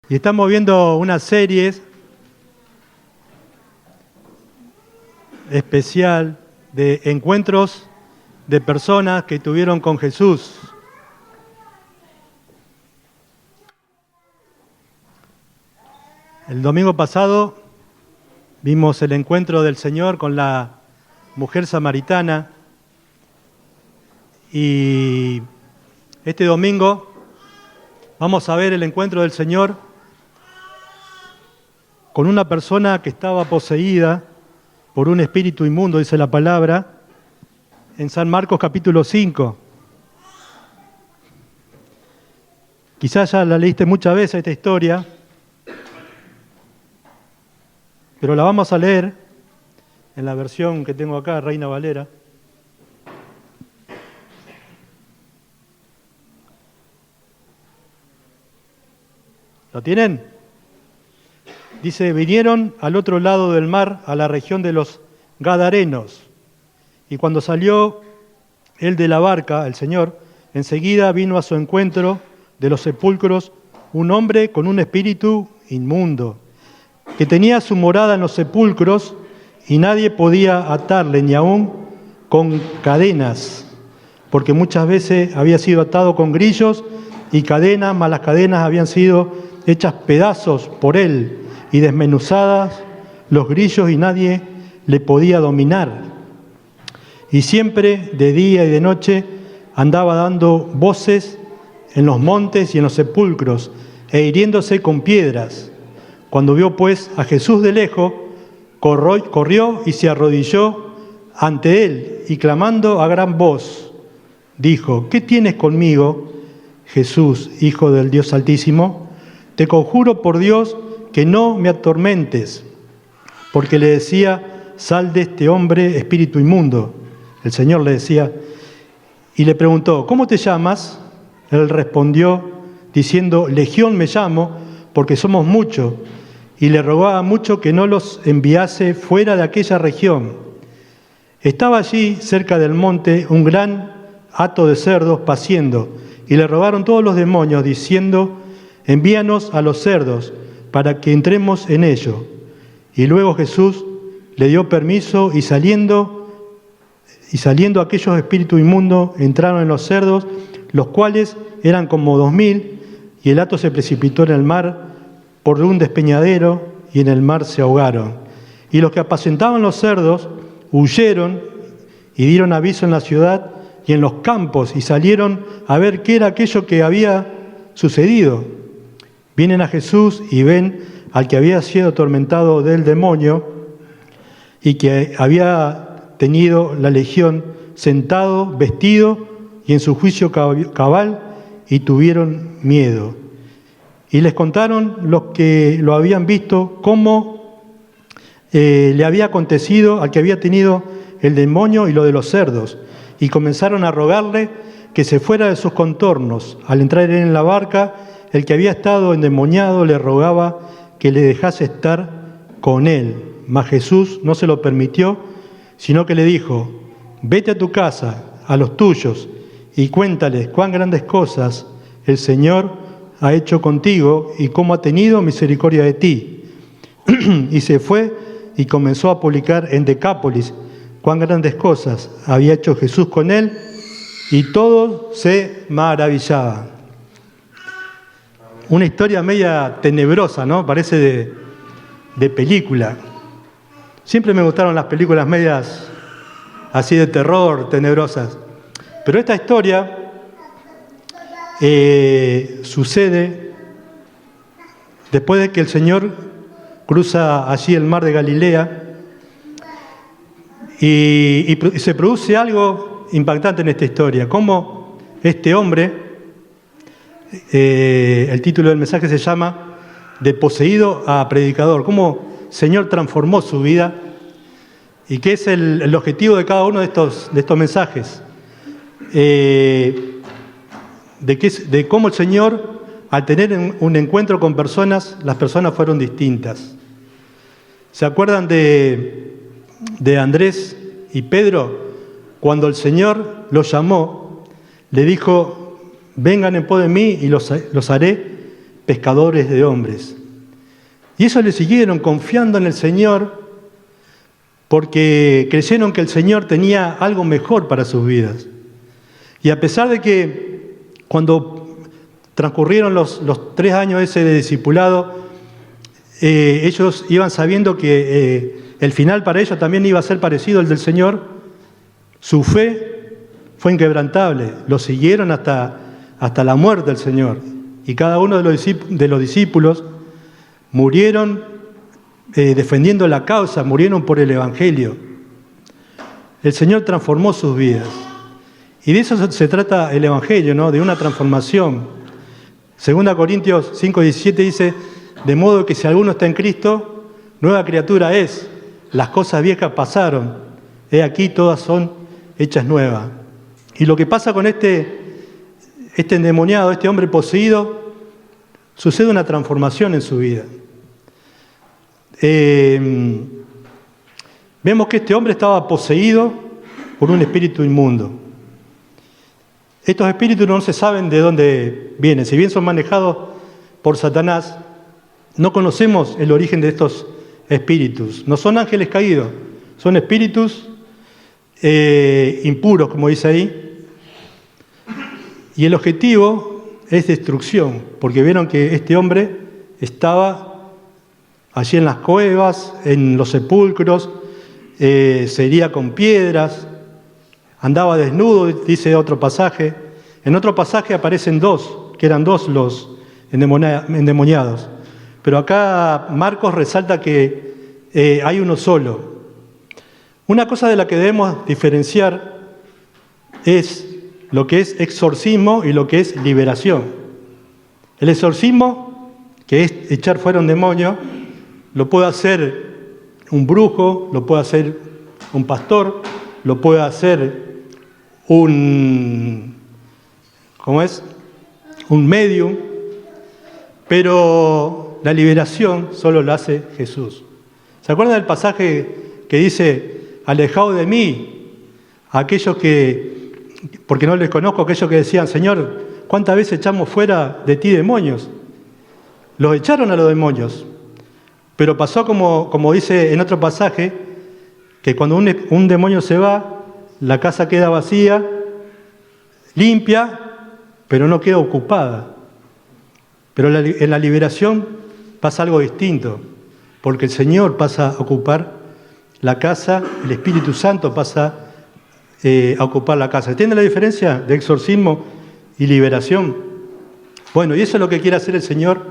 Y estamos viendo una serie especial de encuentros de personas que tuvieron con Jesús. El domingo pasado vimos el encuentro del Señor con la mujer samaritana y este domingo vamos a ver el encuentro del Señor con una persona que estaba poseída por un espíritu inmundo, dice la palabra, en San Marcos capítulo 5. Quizás ya la leíste muchas veces esta historia, pero la vamos a leer en la versión que tengo acá, Reina Valera. ¿Lo tienen? Dice, vinieron al otro lado del mar, a la región de los Gadarenos, y cuando salió él de la barca, el Señor, enseguida vino a su encuentro de los sepulcros un hombre con un espíritu inmundo, que tenía su morada en los sepulcros y nadie podía atarle, ni aun con cadenas, porque muchas veces había sido atado con grillos y cadenas, mas las cadenas habían sido hechas pedazos por él y desmenuzadas los grillos y nadie le podía dominar. Y siempre, de día y de noche, andaba dando voces en los montes y en los sepulcros e hiriéndose con piedras. Cuando vio pues a Jesús de lejos, corrió y se arrodilló ante él y clamando a gran voz, dijo, ¿qué tienes conmigo, Jesús, Hijo del Dios Altísimo? Te conjuro por Dios que no me atormentes, porque le decía, sal de este hombre, espíritu inmundo. El Señor le decía, y le preguntó, ¿cómo te llamas? Él respondió, diciendo, Legión me llamo, porque somos muchos, y le rogaba mucho que no los enviase fuera de aquella región. Estaba allí, cerca del monte, un gran hato de cerdos paciendo, y le rogaron todos los demonios, diciendo, envíanos a los cerdos, para que entremos en ello. Y luego Jesús le dio permiso y saliendo aquellos espíritus inmundos entraron en los cerdos, los cuales eran como 2000, y el hato se precipitó en el mar por un despeñadero y en el mar se ahogaron. Y los que apacentaban los cerdos huyeron y dieron aviso en la ciudad y en los campos y salieron a ver qué era aquello que había sucedido. Vienen a Jesús y ven al que había sido atormentado del demonio y que había tenido la legión sentado, vestido y en su juicio cabal, y tuvieron miedo. Y les contaron los que lo habían visto cómo le había acontecido al que había tenido el demonio y lo de los cerdos, y comenzaron a rogarle que se fuera de sus contornos. Al entrar en la barca, el que había estado endemoniado le rogaba que le dejase estar con él, mas Jesús no se lo permitió, sino que le dijo, vete a tu casa, a los tuyos, y cuéntales cuán grandes cosas el Señor ha hecho contigo y cómo ha tenido misericordia de ti. Y se fue y comenzó a publicar en Decápolis cuán grandes cosas había hecho Jesús con él, y todos se maravillaban. Una historia media tenebrosa, ¿no? Parece de película. Siempre me gustaron las películas medias así de terror, tenebrosas. Pero esta historia sucede después de que el Señor cruza allí el mar de Galilea y se produce algo impactante en esta historia. Cómo este hombre, el título del mensaje se llama De poseído a predicador, cómo el Señor transformó su vida y qué es el objetivo de cada uno de estos mensajes. De cómo el Señor, al tener un encuentro con personas, las personas fueron distintas. ¿Se acuerdan de Andrés y Pedro? Cuando el Señor los llamó, le dijo, vengan en pos de mí y los haré pescadores de hombres. Y eso le siguieron confiando en el Señor porque creyeron que el Señor tenía algo mejor para sus vidas. Y a pesar de que cuando transcurrieron los 3 años ese de discipulado, ellos iban sabiendo que el final para ellos también iba a ser parecido al del Señor, su fe fue inquebrantable. Lo siguieron hasta la muerte del Señor. Y cada uno de los discípulos murieron defendiendo la causa, murieron por el Evangelio. El Señor transformó sus vidas. Y de eso se trata el Evangelio, ¿no? De una transformación. 2 Corintios 5:17 dice, de modo que si alguno está en Cristo, nueva criatura es. Las cosas viejas pasaron. He aquí todas son hechas nuevas. Y lo que pasa con este endemoniado, este hombre poseído, sucede una transformación en su vida. Vemos que este hombre estaba poseído por un espíritu inmundo. Estos espíritus no se saben de dónde vienen. Si bien son manejados por Satanás, no conocemos el origen de estos espíritus. No son ángeles caídos, son espíritus impuros, como dice ahí. Y el objetivo es destrucción, porque vieron que este hombre estaba allí en las cuevas, en los sepulcros, se hería con piedras, andaba desnudo, dice otro pasaje. En otro pasaje aparecen 2, que eran 2 los endemoniados. Pero acá Marcos resalta que hay uno solo. Una cosa de la que debemos diferenciar es lo que es exorcismo y lo que es liberación. El exorcismo, que es echar fuera un demonio, lo puede hacer un brujo, lo puede hacer un pastor, lo puede hacer un medium, pero la liberación solo la hace Jesús. ¿Se acuerdan del pasaje que dice, alejado de mí, aquellos que, porque no les conozco, aquellos que decían, Señor, ¿cuántas veces echamos fuera de ti demonios? Los echaron a los demonios. Pero pasó como dice en otro pasaje, que cuando un demonio se va, la casa queda vacía, limpia, pero no queda ocupada. Pero en la liberación pasa algo distinto, porque el Señor pasa a ocupar la casa, el Espíritu Santo pasa a ocupar la casa. ¿Entienden la diferencia de exorcismo y liberación? Bueno, y eso es lo que quiere hacer el Señor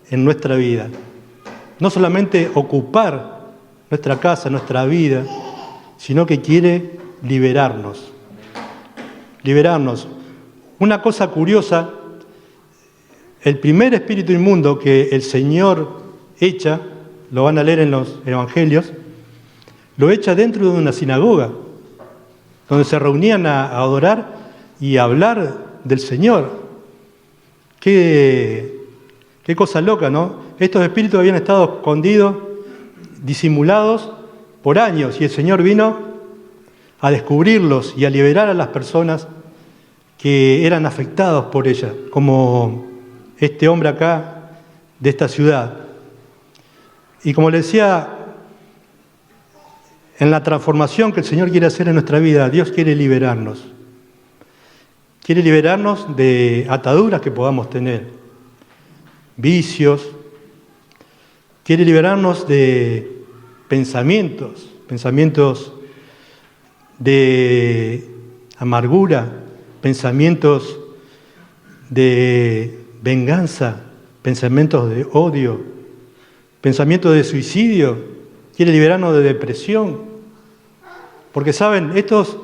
en nuestra vida. No solamente ocupar nuestra casa, nuestra vida, sino que quiere liberarnos. Liberarnos. Una cosa curiosa, el primer espíritu inmundo que el Señor echa, lo van a leer en los evangelios, lo echa dentro de una sinagoga, donde se reunían a adorar y a hablar del Señor. Qué cosa loca, ¿no? Estos espíritus habían estado escondidos, disimulados por años, y el Señor vino a descubrirlos y a liberar a las personas que eran afectados por ella, como este hombre acá de esta ciudad. Y como les decía, en la transformación que el Señor quiere hacer en nuestra vida, Dios quiere liberarnos. Quiere liberarnos de ataduras que podamos tener, vicios. Quiere liberarnos de pensamientos de amargura, pensamientos de venganza, pensamientos de odio, pensamientos de suicidio. Quiere liberarnos de depresión. Porque saben, estos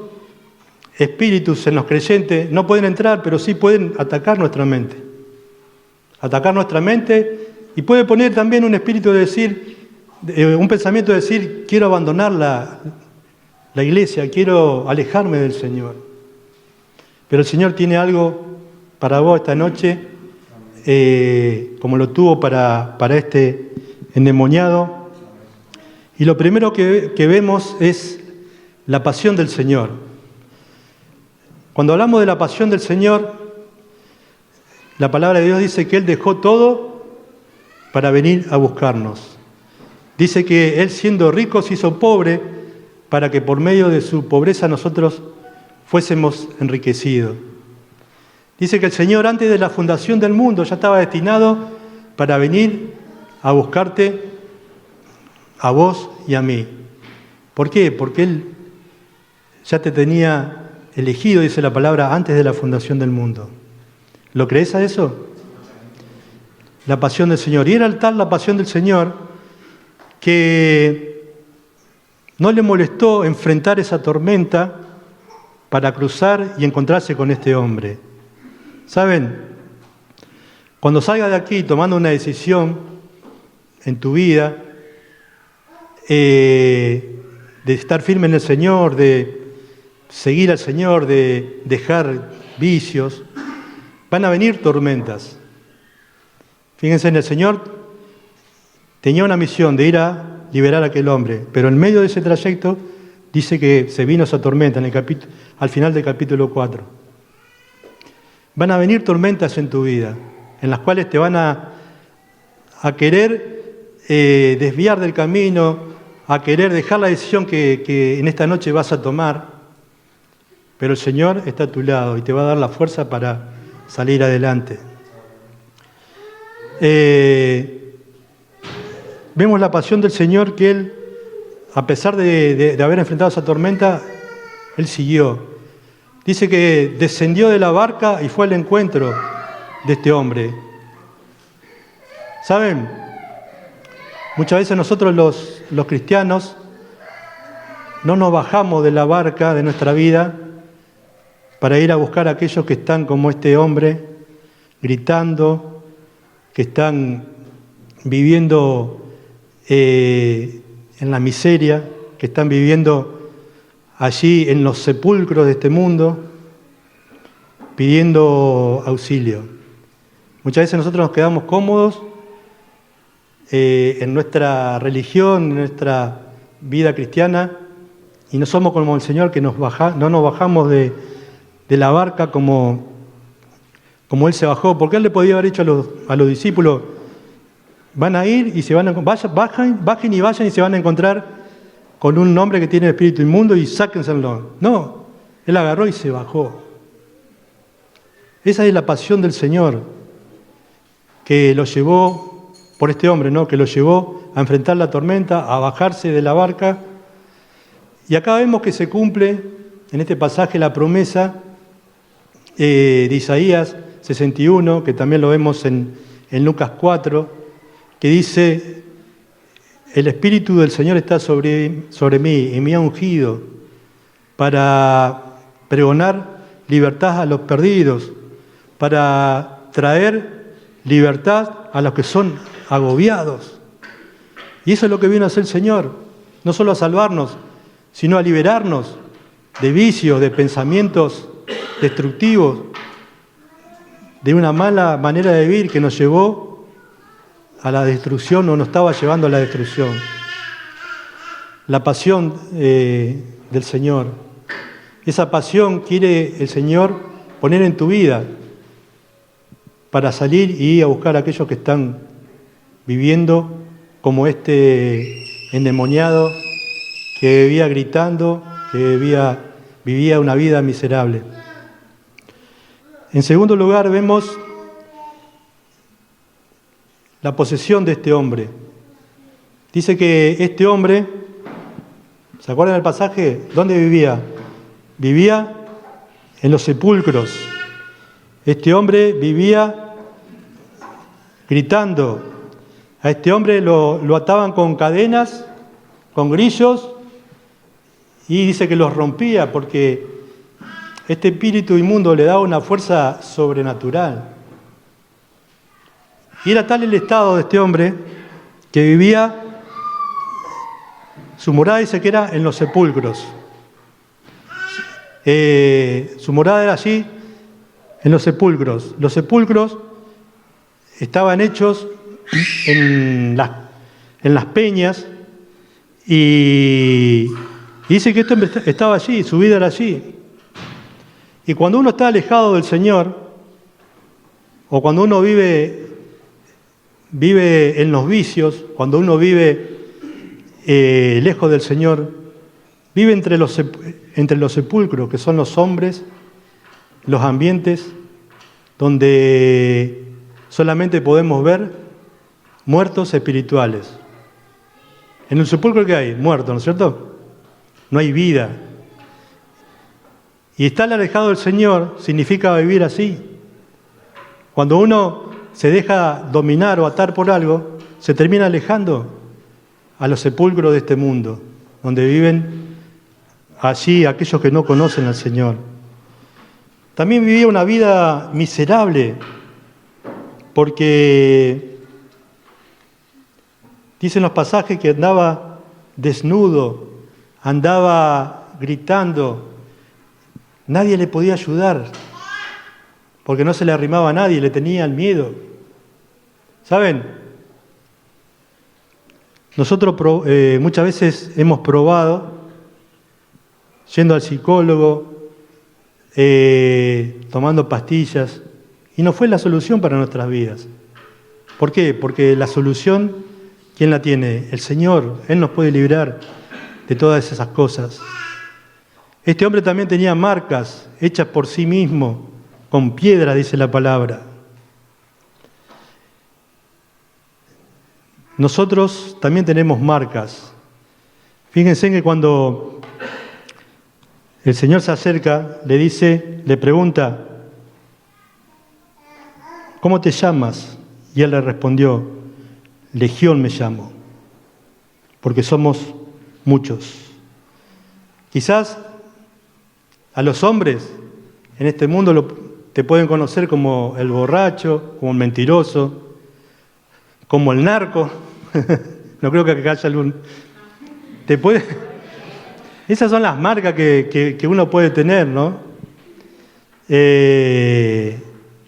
espíritus en los creyentes no pueden entrar, pero sí pueden atacar nuestra mente. Atacar nuestra mente. Y puede poner también un espíritu de decir, un pensamiento de decir, quiero abandonar la iglesia, quiero alejarme del Señor. Pero el Señor tiene algo para vos esta noche, como lo tuvo para este endemoniado. Y lo primero que vemos es la pasión del Señor. Cuando hablamos de la pasión del Señor, la palabra de Dios dice que Él dejó todo para venir a buscarnos. Dice que Él, siendo rico, se hizo pobre para que por medio de su pobreza nosotros fuésemos enriquecidos. Dice que el Señor, antes de la fundación del mundo, ya estaba destinado para venir a buscarte a vos y a mí. ¿Por qué? Porque Él ya te tenía elegido, dice la palabra, antes de la fundación del mundo. ¿Lo crees a eso? La pasión del Señor. Y era tal la pasión del Señor que no le molestó enfrentar esa tormenta para cruzar y encontrarse con este hombre. ¿Saben? Cuando salgas de aquí tomando una decisión en tu vida, de estar firme en el Señor, de seguir al Señor, de dejar vicios, van a venir tormentas. Fíjense, el Señor tenía una misión de ir a liberar a aquel hombre, pero en medio de ese trayecto dice que se vino esa tormenta al final del capítulo 4. Van a venir tormentas en tu vida, en las cuales te van a querer desviar del camino, a querer dejar la decisión que en esta noche vas a tomar, pero el Señor está a tu lado y te va a dar la fuerza para salir adelante. Vemos la pasión del Señor, que Él, a pesar de haber enfrentado esa tormenta, Él siguió. Dice que descendió de la barca y fue al encuentro de este hombre. ¿Saben? Muchas veces nosotros los cristianos no nos bajamos de la barca de nuestra vida para ir a buscar a aquellos que están como este hombre, gritando, que están viviendo en la miseria, que están viviendo allí en los sepulcros de este mundo, pidiendo auxilio. Muchas veces nosotros nos quedamos cómodos en nuestra religión, en nuestra vida cristiana, y no somos como el Señor, que no nos bajamos de la barca como Él se bajó, porque Él le podía haber dicho a los discípulos: van a ir y bajen y vayan y se van a encontrar con un hombre que tiene espíritu inmundo y sáquenselo. No, Él agarró y se bajó. Esa es la pasión del Señor, que lo llevó, por este hombre, ¿no?, que lo llevó a enfrentar la tormenta, a bajarse de la barca. Y acá vemos que se cumple en este pasaje la promesa de Isaías 61, que también lo vemos en Lucas 4, que dice: el Espíritu del Señor está sobre mí y me ha ungido para pregonar libertad a los perdidos, para traer libertad a los que son agobiados. Y eso es lo que vino a hacer el Señor, no solo a salvarnos, sino a liberarnos de vicios, de pensamientos destructivos, de una mala manera de vivir que nos llevó a la destrucción o nos estaba llevando a la destrucción. La pasión del Señor. Esa pasión quiere el Señor poner en tu vida para salir y ir a buscar a aquellos que están viviendo como este endemoniado que vivía gritando, que vivía una vida miserable. En segundo lugar, vemos la posesión de este hombre. Dice que este hombre, ¿se acuerdan del pasaje? ¿Dónde vivía? Vivía en los sepulcros. Este hombre vivía gritando. A este hombre lo ataban con cadenas, con grillos, y dice que los rompía porque este espíritu inmundo le daba una fuerza sobrenatural. Y era tal el estado de este hombre que vivía, su morada dice que era en los sepulcros. Su morada era allí, en los sepulcros. Los sepulcros estaban hechos en las peñas y dice que este hombre estaba allí, su vida era allí. Y cuando uno está alejado del Señor, o cuando uno vive vive en los vicios, cuando uno vive lejos del Señor, vive entre los sepulcros, que son los hombres, los ambientes donde solamente podemos ver muertos espirituales. En un sepulcro, ¿qué hay? Muertos, ¿no es cierto? No hay vida. Y estar alejado del Señor significa vivir así. Cuando uno se deja dominar o atar por algo, se termina alejando a los sepulcros de este mundo, donde viven allí aquellos que no conocen al Señor. También vivía una vida miserable, porque dicen los pasajes que andaba desnudo, andaba gritando, nadie le podía ayudar, porque no se le arrimaba a nadie, le tenía el miedo. ¿Saben? Nosotros muchas veces hemos probado, yendo al psicólogo, tomando pastillas, y no fue la solución para nuestras vidas. ¿Por qué? Porque la solución, ¿quién la tiene? El Señor. Él nos puede librar de todas esas cosas. Este hombre también tenía marcas hechas por sí mismo, con piedra, dice la palabra. Nosotros también tenemos marcas. Fíjense que cuando el Señor se acerca, le pregunta, ¿cómo te llamas? Y él le respondió, Legión me llamo, porque somos muchos. Quizás a los hombres en este mundo te pueden conocer como el borracho, como el mentiroso, como el narco. No creo que acá haya algún... Esas son las marcas que uno puede tener, ¿no?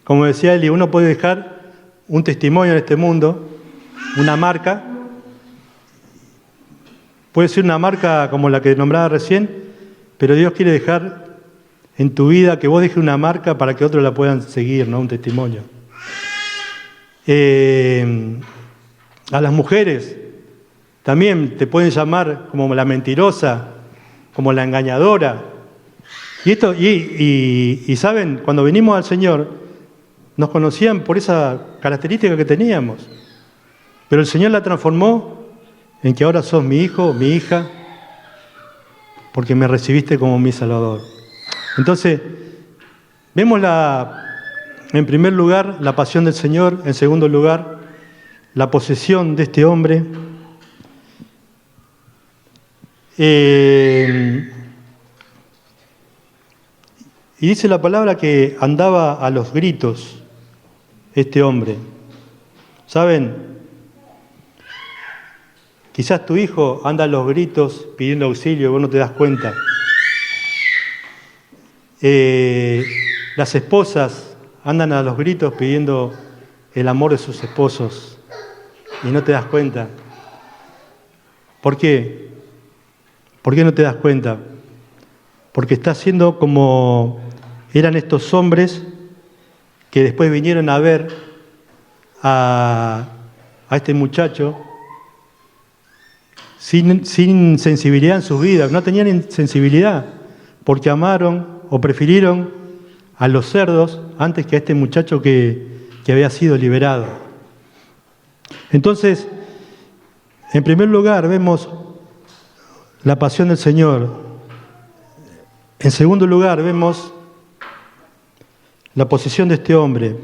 Como decía Eli, uno puede dejar un testimonio en este mundo, una marca. Puede ser una marca como la que nombraba recién, pero Dios quiere dejar en tu vida que vos dejes una marca para que otros la puedan seguir, ¿no? Un testimonio. A las mujeres también te pueden llamar como la mentirosa, como la engañadora. Y saben, cuando vinimos al Señor, nos conocían por esa característica que teníamos. Pero el Señor la transformó en que ahora sos mi hijo, mi hija, porque me recibiste como mi Salvador. Entonces, vemos en primer lugar la pasión del Señor, en segundo lugar, la posesión de este hombre. Y dice la palabra que andaba a los gritos este hombre. ¿Saben? Quizás tu hijo anda a los gritos pidiendo auxilio y vos no te das cuenta. Las esposas andan a los gritos pidiendo el amor de sus esposos y no te das cuenta. ¿Por qué? ¿Por qué no te das cuenta? Porque está siendo como eran estos hombres que después vinieron a ver a este muchacho sin sensibilidad en sus vidas. No tenían sensibilidad porque amaron o prefirieron a los cerdos antes que a este muchacho que había sido liberado. Entonces, en primer lugar, vemos la pasión del Señor. En segundo lugar, vemos la posesión de este hombre.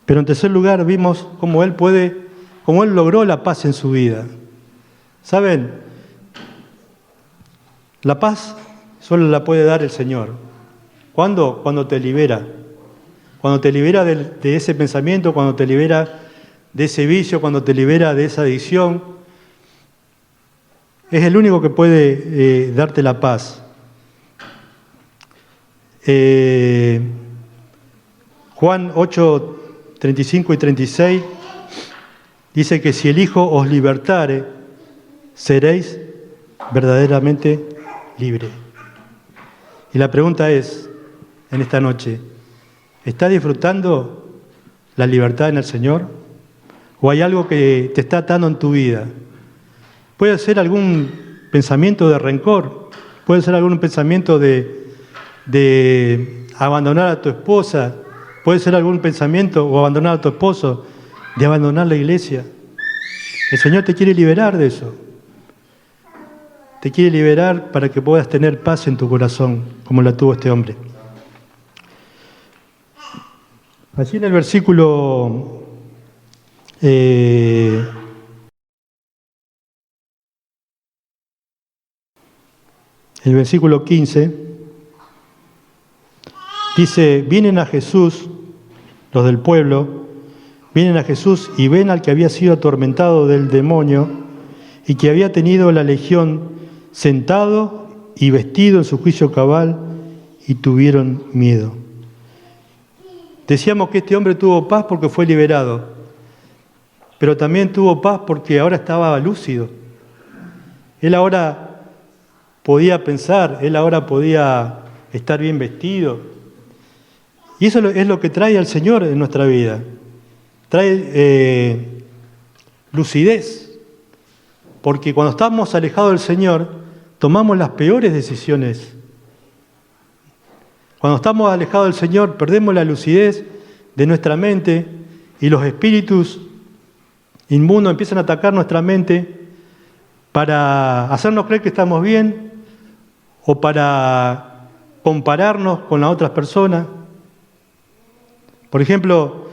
Pero en tercer lugar, vimos cómo él logró la paz en su vida. ¿Saben? La paz solo la puede dar el Señor. ¿Cuándo? Cuando te libera. Cuando te libera de ese pensamiento, cuando te libera de ese vicio, cuando te libera de esa adicción. Es el único que puede darte la paz. Juan 8, 35 y 36 dice que si el Hijo os libertare, seréis verdaderamente libres. Y la pregunta es, en esta noche, ¿estás disfrutando la libertad en el Señor? o hay algo que te está atando en tu vida. Puede ser algún pensamiento de rencor, puede ser algún pensamiento de abandonar a tu esposa, puede ser algún pensamiento o abandonar a tu esposo, de abandonar la iglesia. El Señor te quiere liberar de eso. Te quiere liberar para que puedas tener paz en tu corazón, como la tuvo este hombre. Allí en el versículo el versículo 15 dice: vienen a Jesús, los del pueblo, vienen a Jesús y ven al que había sido atormentado del demonio y que había tenido la legión sentado y vestido en su juicio cabal, y tuvieron miedo. Decíamos que este hombre tuvo paz porque fue liberado, pero también tuvo paz porque ahora estaba lúcido. Él ahora podía pensar, él ahora podía estar bien vestido. Y eso es lo que trae al Señor en nuestra vida. Trae lucidez, porque cuando estamos alejados del Señor, tomamos las peores decisiones. Cuando estamos alejados del Señor, perdemos la lucidez de nuestra mente y los espíritus inmundos empiezan a atacar nuestra mente para hacernos creer que estamos bien o para compararnos con las otras personas. Por ejemplo,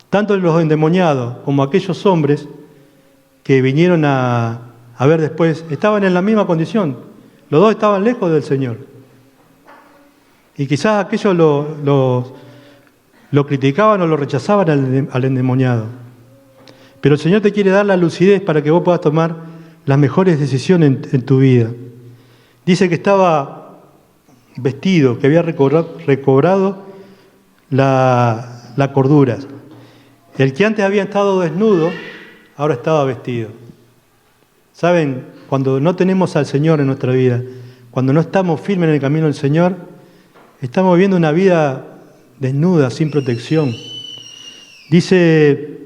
tanto los endemoniados como aquellos hombres que vinieron a ver después, estaban en la misma condición. Los dos estaban lejos del Señor. Y quizás aquellos lo criticaban o lo rechazaban al endemoniado. Pero el Señor te quiere dar la lucidez para que vos puedas tomar las mejores decisiones en tu vida. Dice que estaba vestido, que había recobrado la cordura. El que antes había estado desnudo, ahora estaba vestido. ¿Saben? Cuando no tenemos al Señor en nuestra vida, cuando no estamos firmes en el camino del Señor, estamos viviendo una vida desnuda, sin protección. Dice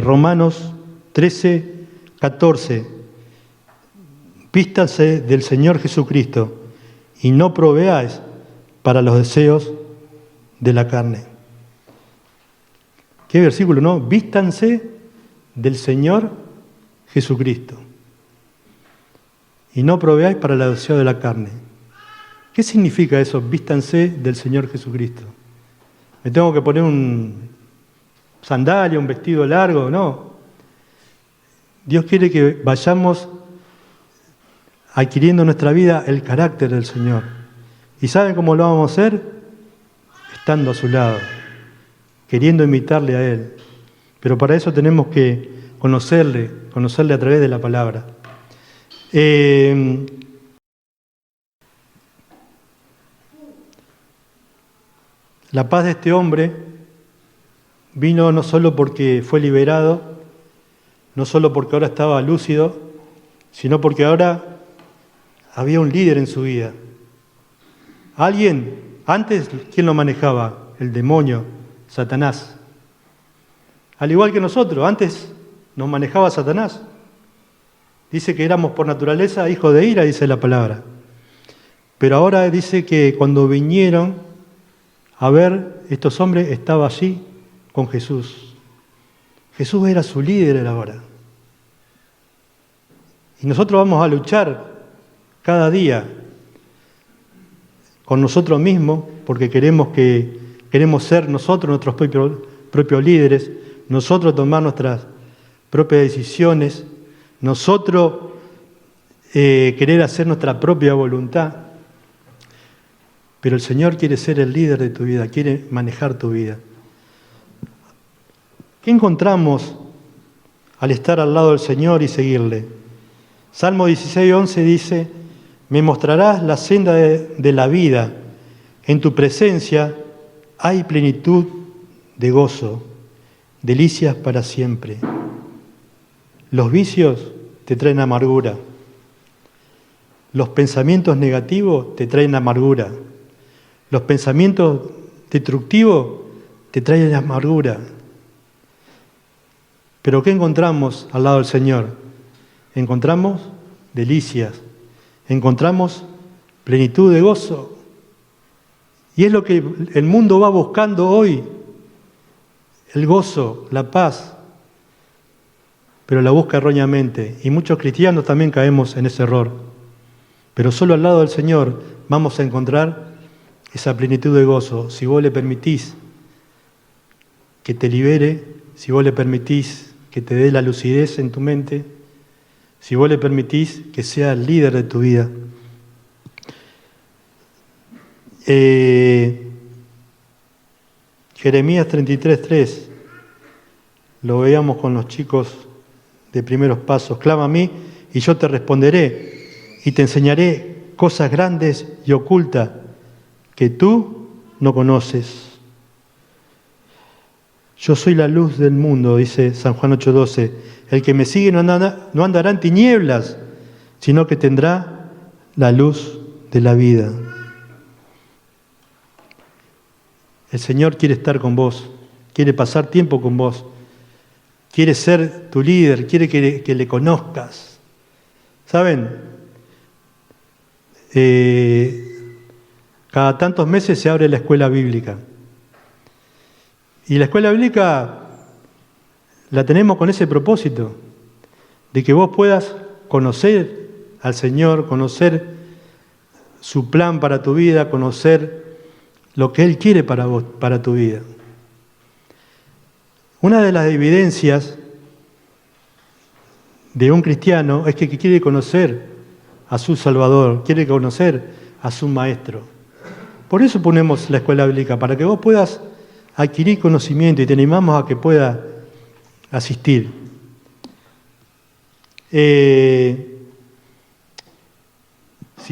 Romanos 13, 14, vístanse del Señor Jesucristo y no proveáis para los deseos de la carne. ¿Qué versículo, no? Vístanse del Señor Jesucristo y no proveáis para los deseos de la carne. ¿Qué significa eso? Vístanse del Señor Jesucristo. ¿Me tengo que poner un sandalia, un vestido largo? No. Dios quiere que vayamos adquiriendo en nuestra vida el carácter del Señor. ¿Y saben cómo lo vamos a hacer? Estando a su lado, queriendo imitarle a Él. Pero para eso tenemos que conocerle a través de la palabra. La paz de este hombre vino no solo porque fue liberado, no solo porque ahora estaba lúcido, sino porque ahora había un líder en su vida. Alguien, antes, ¿quién lo manejaba? El demonio, Satanás. Al igual que nosotros, antes nos manejaba Satanás. Dice que éramos por naturaleza hijos de ira, dice la palabra. Pero ahora dice que cuando vinieron a ver, estos hombres estaban allí con Jesús. Jesús era su líder ahora. Y nosotros vamos a luchar cada día con nosotros mismos, porque queremos ser nosotros nuestros propios líderes, nosotros tomar nuestras propias decisiones, nosotros querer hacer nuestra propia voluntad. Pero el Señor quiere ser el líder de tu vida, quiere manejar tu vida. ¿Qué encontramos al estar al lado del Señor y seguirle? Salmo 16:11 dice: me mostrarás la senda de la vida, en tu presencia hay plenitud de gozo, delicias para siempre. Los vicios te traen amargura, los pensamientos negativos te traen amargura, los pensamientos destructivos te trae la amargura. Pero ¿qué encontramos al lado del Señor? Encontramos delicias, encontramos plenitud de gozo. Y es lo que el mundo va buscando hoy, el gozo, la paz, pero la busca erróneamente. Y muchos cristianos también caemos en ese error. Pero solo al lado del Señor vamos a encontrar esa plenitud de gozo, si vos le permitís que te libere, si vos le permitís que te dé la lucidez en tu mente, si vos le permitís que sea el líder de tu vida. Jeremías 33:3, lo veíamos con los chicos de primeros pasos. Clama a mí y yo te responderé y te enseñaré cosas grandes y ocultas que tú no conoces. Yo soy la luz del mundo, dice San Juan 8:12. El que me sigue no andará en tinieblas, sino que tendrá la luz de la vida. El Señor quiere estar con vos, quiere pasar tiempo con vos, quiere ser tu líder, quiere que le conozcas. ¿Saben? Cada tantos meses se abre la escuela bíblica. Y la escuela bíblica la tenemos con ese propósito, de que vos puedas conocer al Señor, conocer su plan para tu vida, conocer lo que Él quiere para vos, para tu vida. Una de las evidencias de un cristiano es que quiere conocer a su Salvador, quiere conocer a su Maestro. Por eso ponemos la escuela bíblica, para que vos puedas adquirir conocimiento, y te animamos a que puedas asistir. Si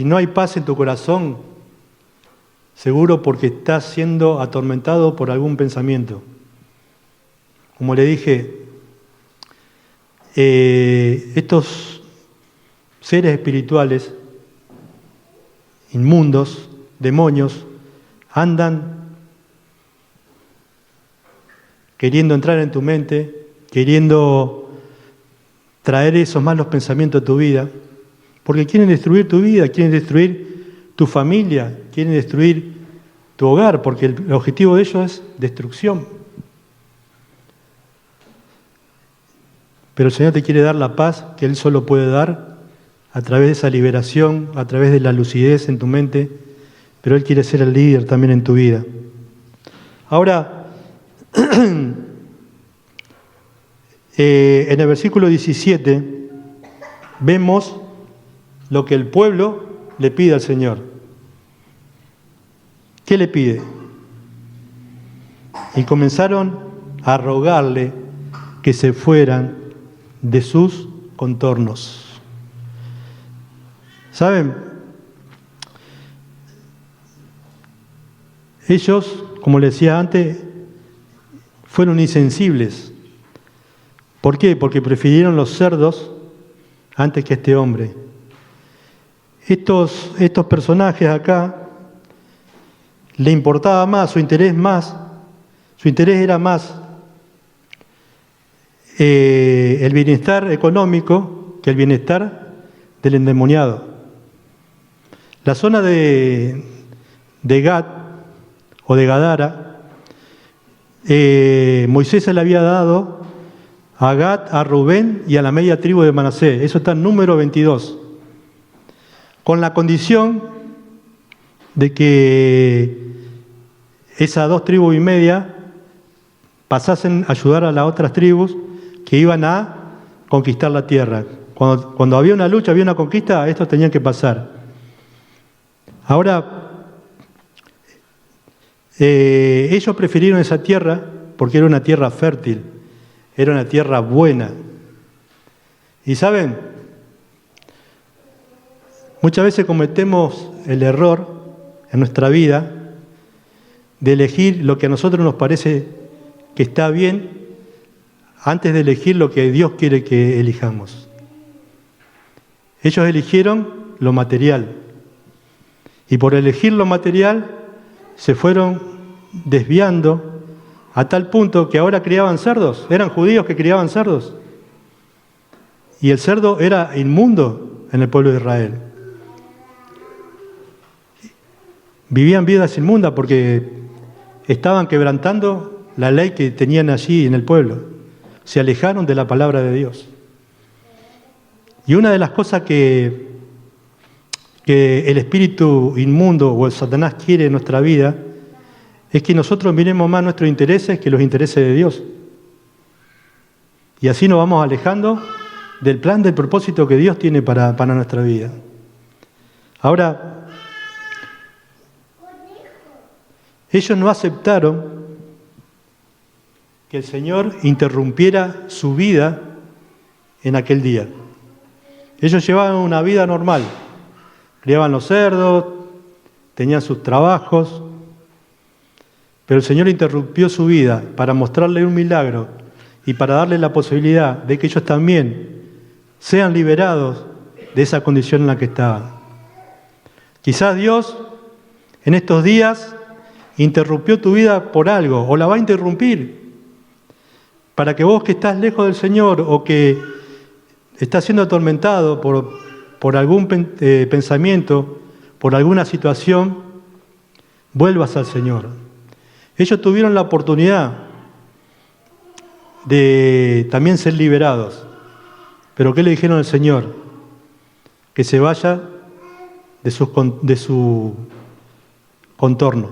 no hay paz en tu corazón, seguro porque estás siendo atormentado por algún pensamiento. Como le dije, estos seres espirituales, inmundos, demonios, andan queriendo entrar en tu mente, queriendo traer esos malos pensamientos a tu vida, porque quieren destruir tu vida, quieren destruir tu familia, quieren destruir tu hogar, porque el objetivo de ellos es destrucción. Pero el Señor te quiere dar la paz que Él solo puede dar a través de esa liberación, a través de la lucidez en tu mente, pero Él quiere ser el líder también en tu vida. Ahora, en el versículo 17 vemos lo que el pueblo le pide al Señor. ¿Qué le pide? Y comenzaron a rogarle que se fueran de sus contornos. ¿Saben? Ellos, como les decía antes, fueron insensibles. ¿Por qué? Porque prefirieron los cerdos antes que este hombre. Estos personajes acá, le importaba más, su interés era más el bienestar económico que el bienestar del endemoniado. La zona de Gad o de Gadara, Moisés se le había dado a Gad, a Rubén y a la media tribu de Manasés. Eso está en Número 22. Con la condición de que esas 2 tribus y media pasasen a ayudar a las otras tribus que iban a conquistar la tierra. Cuando había una lucha, había una conquista, estos tenían que pasar. Ahora, ellos prefirieron esa tierra porque era una tierra fértil, era una tierra buena. Y saben, muchas veces cometemos el error en nuestra vida de elegir lo que a nosotros nos parece que está bien antes de elegir lo que Dios quiere que elijamos. Ellos eligieron lo material y por elegir lo material se fueron desviando a tal punto que ahora criaban cerdos, eran judíos que criaban cerdos. Y el cerdo era inmundo en el pueblo de Israel. Vivían vidas inmundas porque estaban quebrantando la ley que tenían allí en el pueblo. Se alejaron de la palabra de Dios. Y una de las cosas que el espíritu inmundo o el Satanás quiere en nuestra vida es que nosotros miremos más nuestros intereses que los intereses de Dios. Y así nos vamos alejando del plan, del propósito que Dios tiene para nuestra vida. Ahora, ellos no aceptaron que el Señor interrumpiera su vida en aquel día. Ellos llevaban una vida normal, criaban los cerdos, tenían sus trabajos, pero el Señor interrumpió su vida para mostrarle un milagro y para darle la posibilidad de que ellos también sean liberados de esa condición en la que estaban. Quizás Dios en estos días interrumpió tu vida por algo, o la va a interrumpir, para que vos que estás lejos del Señor o que estás siendo atormentado por algún pensamiento, por alguna situación, vuelvas al Señor. Ellos tuvieron la oportunidad de también ser liberados. Pero ¿qué le dijeron al Señor? Que se vaya de su contorno.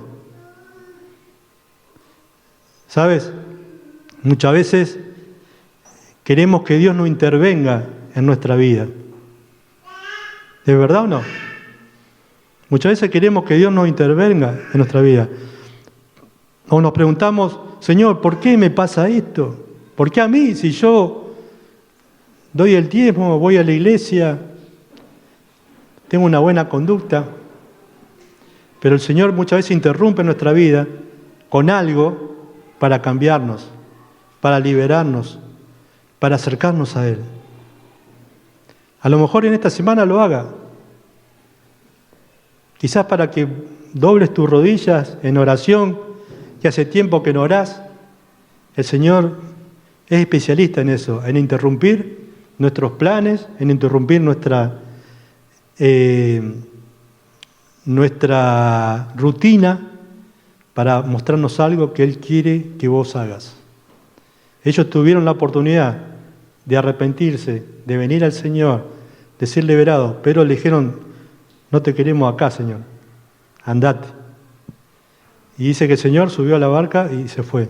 ¿Sabes? Muchas veces queremos que Dios no intervenga en nuestra vida. ¿De verdad o no? Muchas veces queremos que Dios no intervenga en nuestra vida. O nos preguntamos, Señor, ¿por qué me pasa esto? ¿Por qué a mí? Si yo doy el diezmo, voy a la iglesia, tengo una buena conducta. Pero el Señor muchas veces interrumpe nuestra vida con algo para cambiarnos, para liberarnos, para acercarnos a Él. A lo mejor en esta semana lo haga. Quizás para que dobles tus rodillas en oración, que hace tiempo que no orás. El Señor es especialista en eso, en interrumpir nuestros planes, en interrumpir nuestra rutina para mostrarnos algo que Él quiere que vos hagas. Ellos tuvieron la oportunidad de arrepentirse, de venir al Señor, de ser liberados, pero le dijeron, no te queremos acá, Señor, andate. Y dice que el Señor subió a la barca y se fue.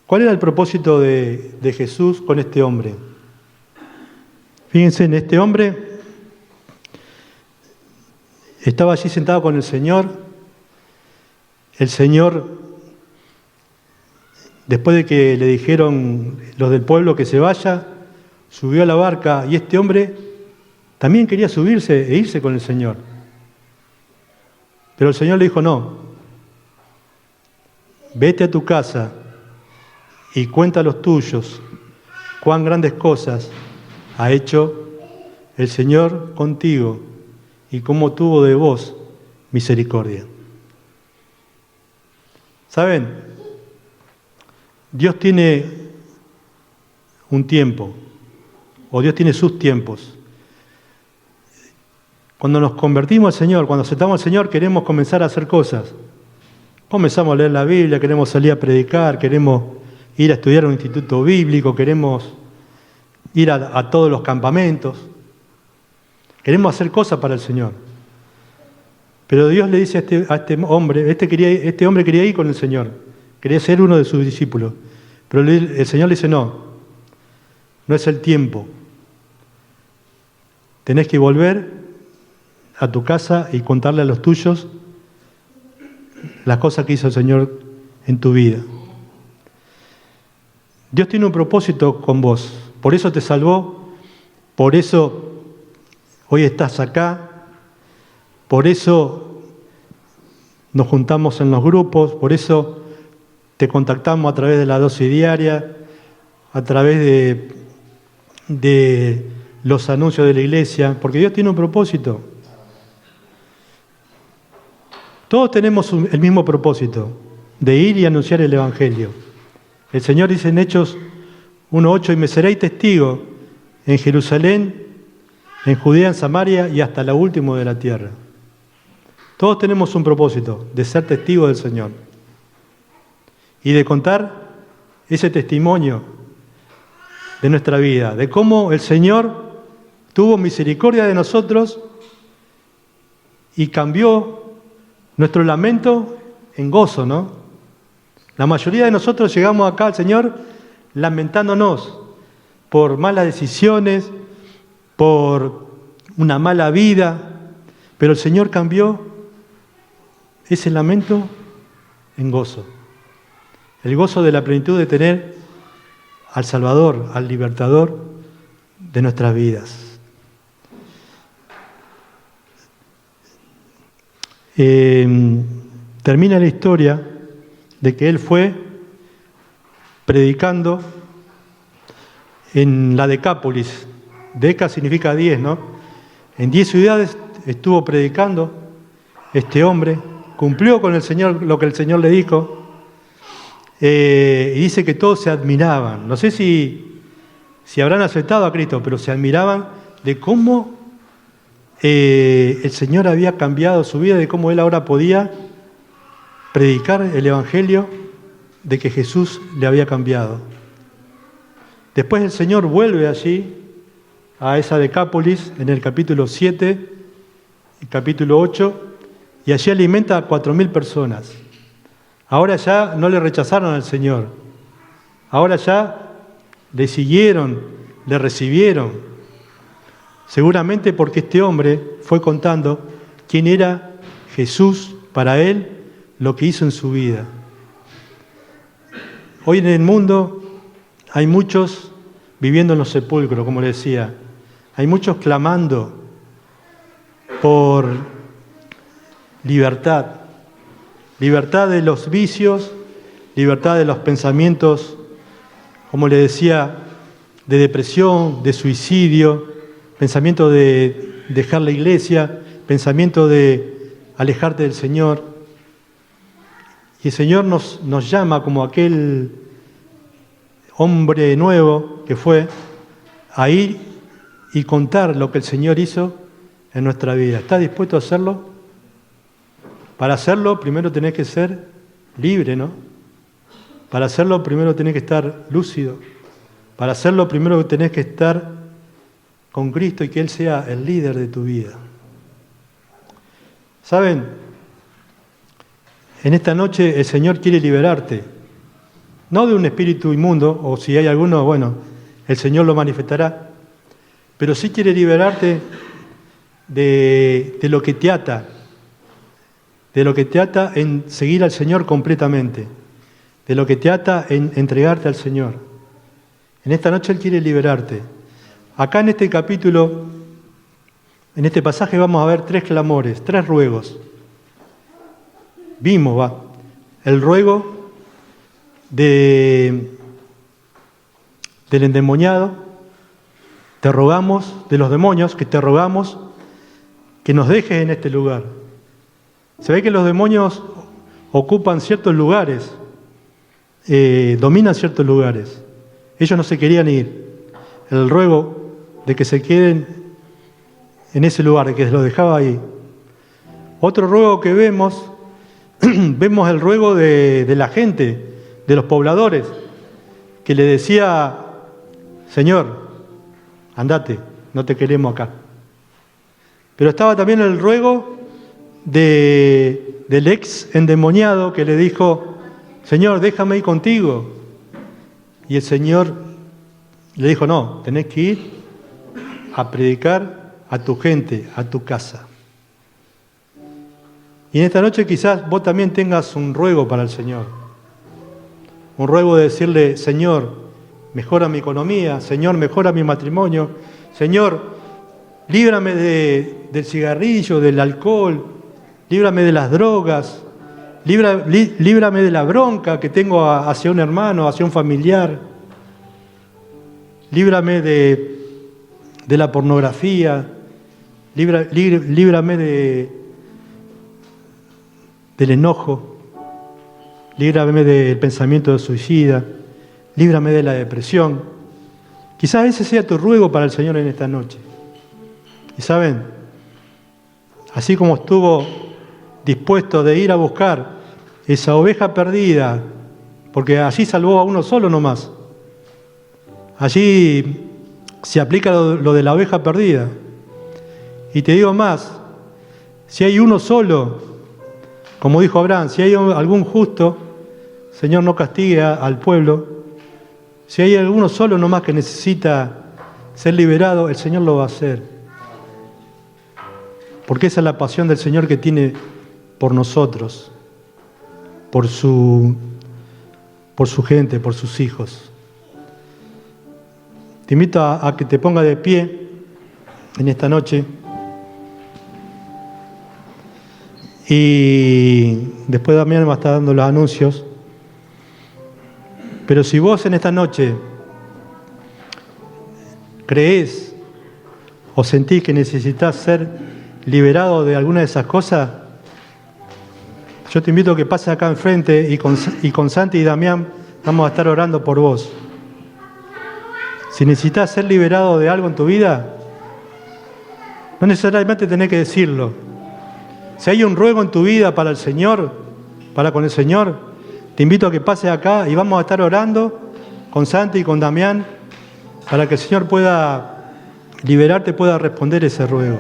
¿Cuál era el propósito de Jesús con este hombre? Fíjense, en este hombre estaba allí sentado con el Señor. El Señor, después de que le dijeron los del pueblo que se vaya, subió a la barca y este hombre también quería subirse e irse con el Señor. Pero el Señor le dijo, no, vete a tu casa y cuenta a los tuyos cuán grandes cosas ha hecho el Señor contigo y cómo tuvo de vos misericordia. ¿Saben? Dios tiene un tiempo, o Dios tiene sus tiempos. Cuando nos convertimos al Señor, cuando aceptamos al Señor, queremos comenzar a hacer cosas. Comenzamos a leer la Biblia, queremos salir a predicar, queremos ir a estudiar a un instituto bíblico, queremos ir a todos los campamentos. Queremos hacer cosas para el Señor. Pero Dios le dice a este hombre, este hombre quería ir con el Señor, quería ser uno de sus discípulos. Pero el Señor le dice, no es el tiempo. Tenés que volver a tu casa y contarle a los tuyos las cosas que hizo el Señor en tu vida. Dios tiene un propósito con vos, por eso te salvó, por eso hoy estás acá, por eso nos juntamos en los grupos, por eso te contactamos a través de la dosis diaria, a través de los anuncios de la iglesia, porque Dios tiene un propósito. Todos tenemos el mismo propósito, de ir y anunciar el Evangelio. El Señor dice en Hechos 1:8, y me seréis testigo en Jerusalén, en Judea, en Samaria y hasta lo último de la tierra. Todos tenemos un propósito, de ser testigos del Señor y de contar ese testimonio de nuestra vida, de cómo el Señor tuvo misericordia de nosotros y cambió nuestro lamento en gozo, ¿no? La mayoría de nosotros llegamos acá al Señor lamentándonos por malas decisiones, por una mala vida, pero el Señor cambió ese lamento en gozo. El gozo de la plenitud de tener al Salvador, al Libertador de nuestras vidas. Termina la historia de que él fue predicando en la Decápolis. Deca significa 10, ¿no? En 10 ciudades estuvo predicando este hombre, cumplió con el Señor lo que el Señor le dijo, y dice que todos se admiraban. No sé si habrán aceptado a Cristo, pero se admiraban de cómo el Señor había cambiado su vida, de cómo él ahora podía predicar el Evangelio, de que Jesús le había cambiado. Después el Señor vuelve allí, a esa Decápolis, en el capítulo 7 y capítulo 8, y allí alimenta a 4.000 personas. Ahora ya no le rechazaron al Señor, ahora ya le siguieron, le recibieron, seguramente porque este hombre fue contando quién era Jesús para él, lo que hizo en su vida. Hoy en el mundo hay muchos viviendo en los sepulcros, como le decía. Hay muchos clamando por libertad. Libertad de los vicios, libertad de los pensamientos, como le decía, de depresión, de suicidio, pensamiento de dejar la iglesia, pensamiento de alejarte del Señor. Y el Señor nos llama como aquel hombre nuevo que fue a ir y contar lo que el Señor hizo en nuestra vida. ¿Estás dispuesto a hacerlo? Para hacerlo primero tenés que ser libre, ¿no? Para hacerlo primero tenés que estar lúcido. Para hacerlo primero tenés que estar con Cristo y que Él sea el líder de tu vida. ¿Saben? En esta noche el Señor quiere liberarte, no de un espíritu inmundo, o si hay alguno, bueno, el Señor lo manifestará, pero sí quiere liberarte de lo que te ata, en seguir al Señor completamente, de lo que te ata en entregarte al Señor. En esta noche Él quiere liberarte. Acá en este capítulo, en este pasaje vamos a ver 3 clamores, 3 ruegos. Vimos, el ruego del endemoniado, te rogamos, de los demonios, que te rogamos que nos dejes en este lugar. Se ve que los demonios ocupan ciertos lugares, dominan ciertos lugares. Ellos no se querían ir. El ruego de que se queden en ese lugar, de que los dejaba ahí. Otro ruego que vemos el ruego de la gente, de los pobladores, que le decía, Señor, andate, no te queremos acá. Pero estaba también el ruego del ex endemoniado que le dijo, Señor, déjame ir contigo. Y el Señor le dijo, no, tenés que ir a predicar a tu gente, a tu casa. Y en esta noche quizás vos también tengas un ruego para el Señor. Un ruego de decirle, Señor, mejora mi economía, Señor, mejora mi matrimonio, Señor, líbrame del cigarrillo, del alcohol, líbrame de las drogas, líbrame de la bronca que tengo hacia un hermano, hacia un familiar, líbrame de la pornografía, líbrame del enojo, líbrame del pensamiento de suicida, líbrame de la depresión. Quizás ese sea tu ruego para el Señor en esta noche. Y saben, así como estuvo dispuesto de ir a buscar esa oveja perdida, porque allí salvó a uno solo nomás. Allí se aplica lo de la oveja perdida. Y te digo más, si hay uno solo, como dijo Abraham, si hay algún justo, Señor, no castigue al pueblo. Si hay alguno solo nomás que necesita ser liberado, el Señor lo va a hacer. Porque esa es la pasión del Señor que tiene por nosotros, por su gente, por sus hijos. Te invito a que te pongas de pie en esta noche y después Damián va a estar dando los anuncios. Pero si vos en esta noche creés o sentís que necesitas ser liberado de alguna de esas cosas, yo te invito a que pases acá enfrente y con Santi y Damián vamos a estar orando por vos. Si necesitas ser liberado de algo en tu vida, no necesariamente tenés que decirlo. Si hay un ruego en tu vida para el Señor, para con el Señor, te invito a que pases acá y vamos a estar orando con Santi y con Damián para que el Señor pueda liberarte, pueda responder ese ruego.